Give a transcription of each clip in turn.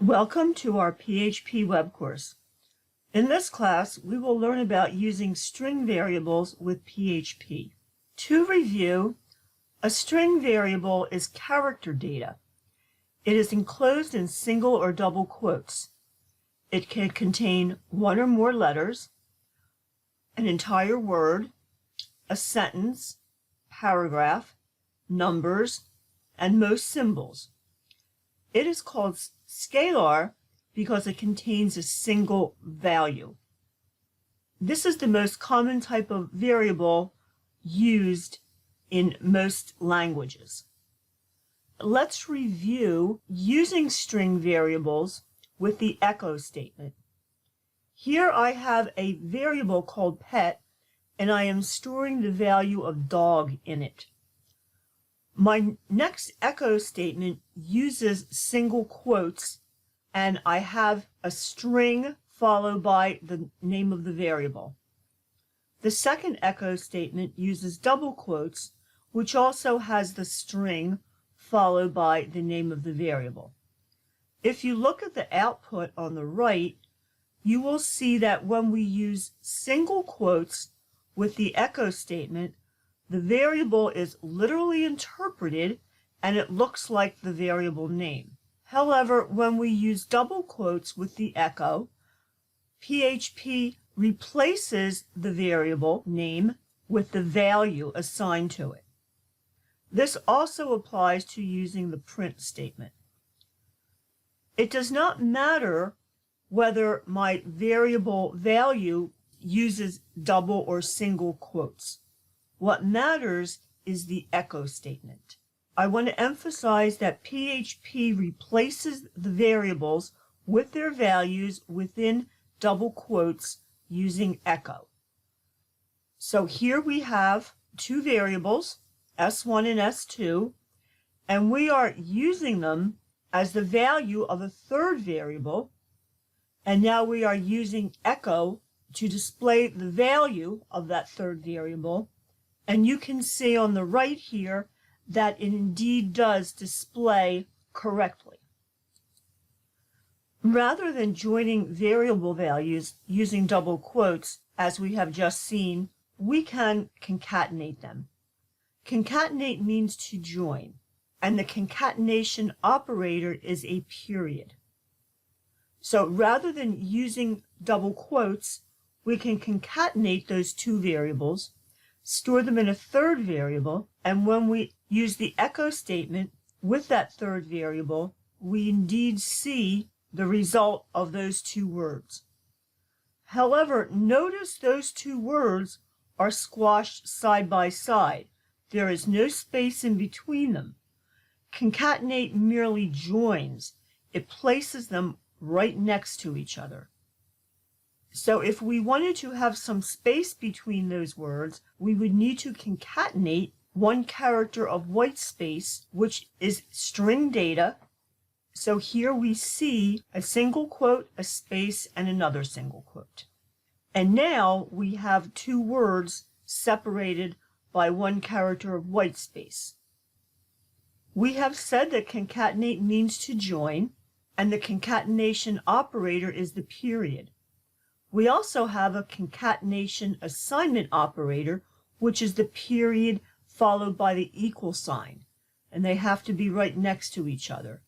Welcome to our PHP web course. In this class, we will learn about using string variables with PHP. To review, a string variable is character data. It is enclosed in single or double quotes. It can contain one or more letters, an entire word, a sentence, paragraph, numbers, and most symbols. It is called scalar because it contains a single value. This is the most common type of variable used in most languages. Let's review using string variables with the echo statement. Here I have a variable called pet, and I am storing the value of dog in it. My next echo statement uses single quotes, and I have a string followed by the name of the variable. The second echo statement uses double quotes, which also has the string followed by the name of the variable. If you look at the output on the right, you will see that when we use single quotes with the echo statement, the variable is literally interpreted and it looks like the variable name. However, when we use double quotes with the echo, PHP replaces the variable name with the value assigned to it. This also applies to using the print statement. It does not matter whether my variable value uses double or single quotes. What matters is the echo statement. I want to emphasize that PHP replaces the variables with their values within double quotes using echo. So here we have two variables, S1 and S2, and we are using them as the value of a third variable, and now we are using echo to display the value of that third variable. And you can see on the right here that it indeed does display correctly. Rather than joining variable values using double quotes, as we have just seen, we can concatenate them. Concatenate means to join, and the concatenation operator is a period. So rather than using double quotes, we can concatenate those two variables, store them in a third variable, and when we use the echo statement with that third variable, we indeed see the result of those two words. However, notice those two words are squashed side by side. There is no space in between them. Concatenate merely joins. It places them right next to each other. So if we wanted to have some space between those words, we would need to concatenate one character of white space, which is string data. So here we see a single quote, a space, and another single quote. And now we have two words separated by one character of white space. We have said that concatenate means to join, and the concatenation operator is the period. We also have a concatenation assignment operator, which is the period followed by the equal sign, and they have to be right next to each other.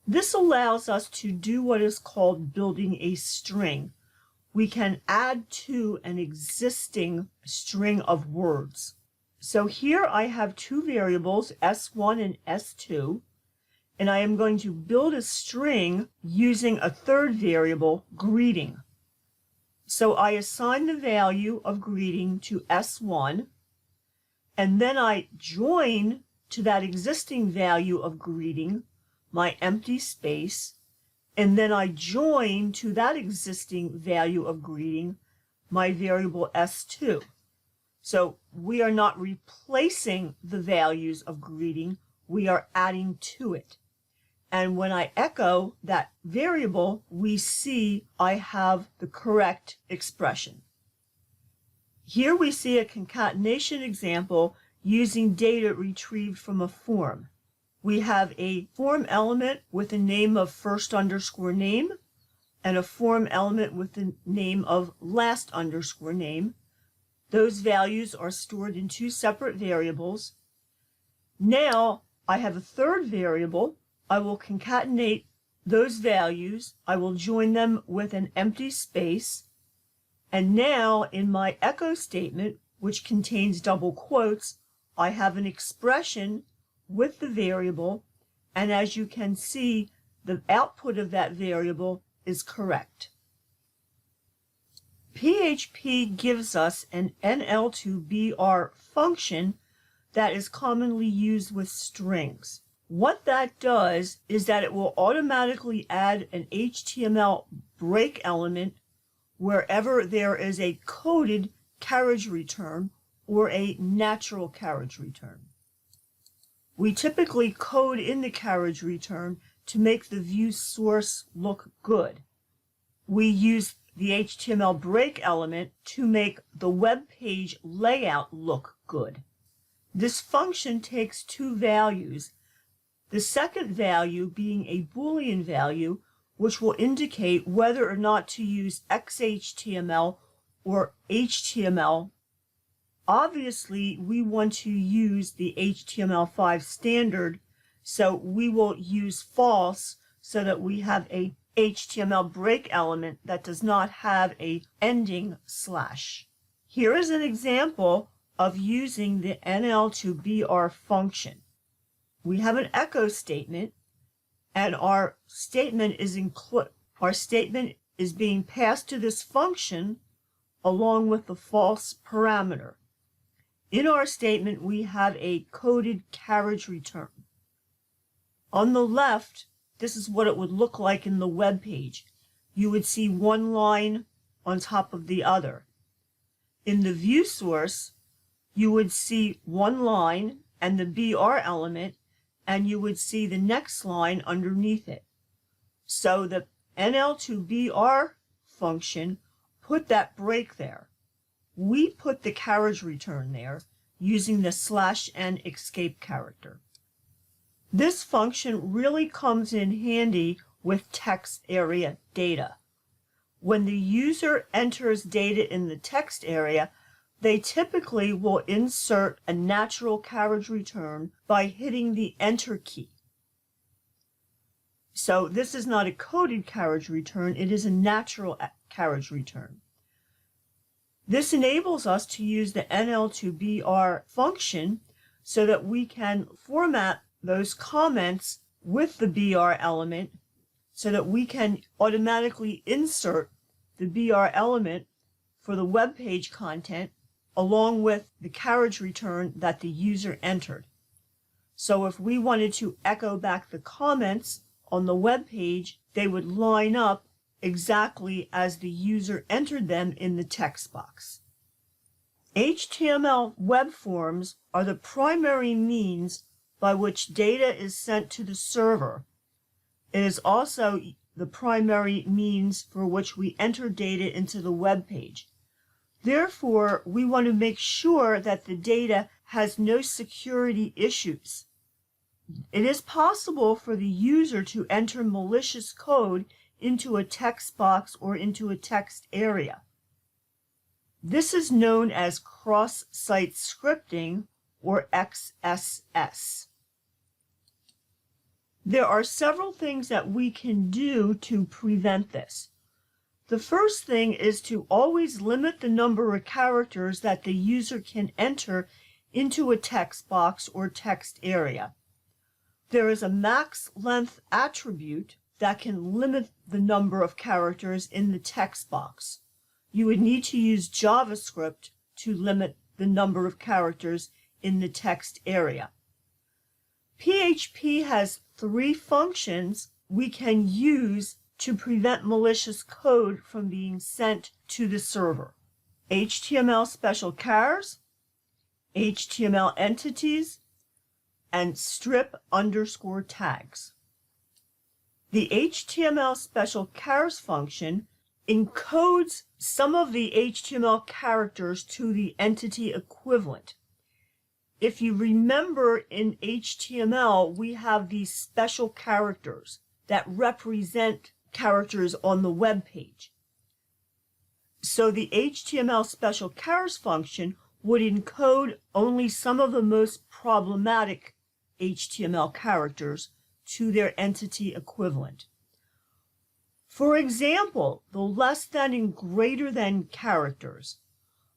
This allows us to do what is called building a string. We can add to an existing string of words. So here I have two variables, S1 and S2, and I am going to build a string using a third variable, greeting. So I assign the value of greeting to S1, and then I join to that existing value of greeting my empty space, and then I join to that existing value of greeting my variable S2. So we are not replacing the values of greeting, we are adding to it. And when I echo that variable, we see I have the correct expression. Here we see a concatenation example using data retrieved from a form. We have a form element with a name of first underscore name and a form element with the name of last underscore name. Those values are stored in two separate variables. Now I have a third variable. I will concatenate those values. I will join them with an empty space. And now in my echo statement, which contains double quotes, I have an expression with the variable, and as you can see, the output of that variable is correct. PHP gives us an NL2BR function that is commonly used with strings. What that does is that it will automatically add an HTML break element wherever there is a coded carriage return or a natural carriage return. We typically code in the carriage return to make the view source look good. We use the HTML break element to make the web page layout look good. This function takes two values, the second value being a Boolean value, which will indicate whether or not to use XHTML or HTML. Obviously, we want to use the HTML5 standard, so we will use false so that we have a HTML break element that does not have a ending slash. Here is an example of using the NL2BR function. We have an echo statement, and our statement is being passed to this function along with the false parameter. In our statement, we have a coded carriage return. On the left, this is what it would look like in the web page. You would see one line on top of the other. In the view source, you would see one line and the BR element, and you would see the next line underneath it. So the NL2BR function put that break there. We put the carriage return there using the /n escape character. This function really comes in handy with text area data. When the user enters data in the text area, they typically will insert a natural carriage return by hitting the Enter key. So this is not a coded carriage return, it is a natural carriage return. This enables us to use the NL2BR function so that we can format those comments with the BR element so that we can automatically insert the BR element for the web page content along with the carriage return that the user entered. So if we wanted to echo back the comments on the web page, they would line up exactly as the user entered them in the text box. HTML web forms are the primary means by which data is sent to the server. It is also the primary means for which we enter data into the web page. Therefore, we want to make sure that the data has no security issues. It is possible for the user to enter malicious code into a text box or into a text area. This is known as cross-site scripting or XSS. There are several things that we can do to prevent this. The first thing is to always limit the number of characters that the user can enter into a text box or text area. There is a max length attribute that can limit the number of characters in the text box. You would need to use JavaScript to limit the number of characters in the text area. PHP has 3 functions we can use to prevent malicious code from being sent to the server. htmlspecialchars, htmlentities, and strip_tags. The htmlspecialchars function encodes some of the HTML characters to the entity equivalent. If you remember, in HTML, we have these special characters that represent characters on the web page. So the htmlspecialchars function would encode only some of the most problematic HTML characters to their entity equivalent. For example, the less than and greater than characters.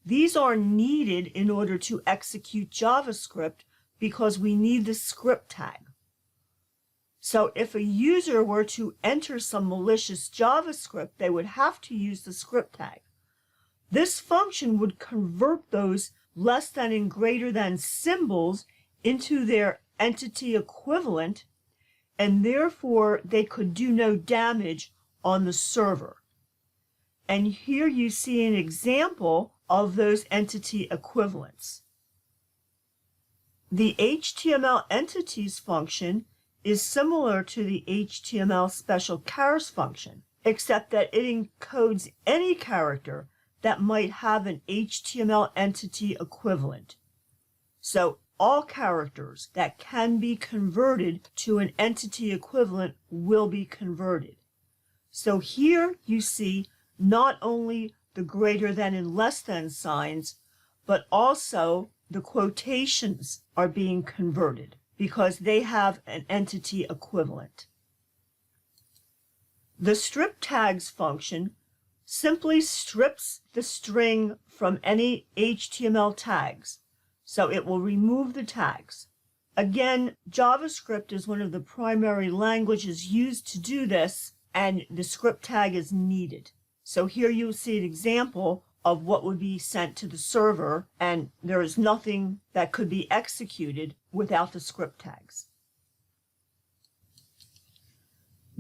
These are needed in order to execute JavaScript because we need the script tag. So if a user were to enter some malicious JavaScript, they would have to use the script tag. This function would convert those less than and greater than symbols into their entity equivalent, and therefore they could do no damage on the server. And here you see an example of those entity equivalents. The htmlentities function is similar to the htmlspecialchars function, except that it encodes any character that might have an HTML entity equivalent. So all characters that can be converted to an entity equivalent will be converted. So here you see not only the greater than and less than signs, but also the quotations are being converted because they have an entity equivalent. The strip tags function simply strips the string from any HTML tags, so it will remove the tags. Again, JavaScript is one of the primary languages used to do this, and the script tag is needed. So here you see an example of what would be sent to the server, and there is nothing that could be executed without the script tags.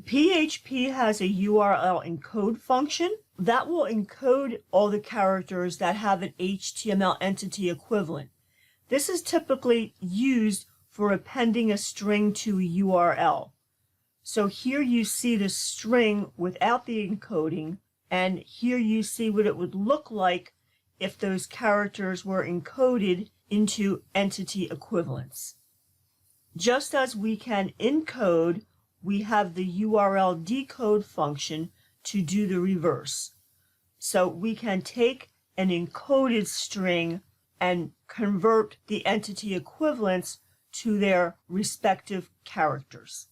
PHP has a URL encode function that will encode all the characters that have an HTML entity equivalent. This is typically used for appending a string to a URL. So here you see the string without the encoding, and here you see what it would look like if those characters were encoded into entity equivalents. Just as we can encode, we have the URL decode function to do the reverse. So we can take an encoded string and convert the entity equivalents to their respective characters.